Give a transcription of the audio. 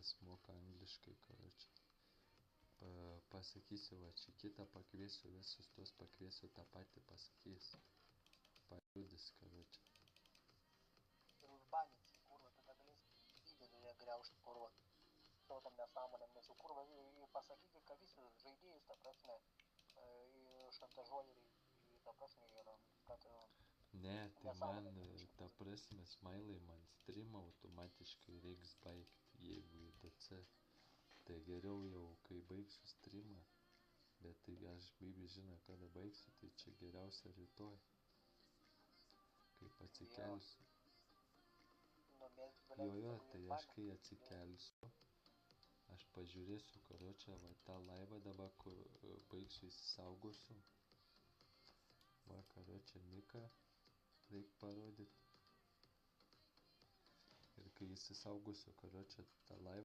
Jonas moka angliškai, karoči. Pasakysiu, va, čia kitą pakviesiu, visus tuos pakviesiu, tą patį pasakys. Paliudys, karoči. Ir užbaninsi, kurva, tada galės didelį griaužt, kurva. Tokiam nesąmonėm, nes jau kurva, pasakyti, kad visi žaidėjus, ta prasme, šantažuoja ir, ta prasme, ir, kad Ne, tai man, nesąmonė. ta prasme, smailai, man streamą automatiškai reiks baigt, jeigu į DC. Tai geriau jau, kai baigsiu streamą, bet tai aš baby žino, kada baigsiu, tai čia geriausia rytoj. Kaip atsikelsiu. Jo, tai aš kai atsikelsiu, aš pažiūrėsiu, karočią, va, tą laivą dabar, kur baigsiu įsisaugosiu. Va, karočią, Niką reik parodyt. Ir kai įsisaugosiu, karočią, tą laivą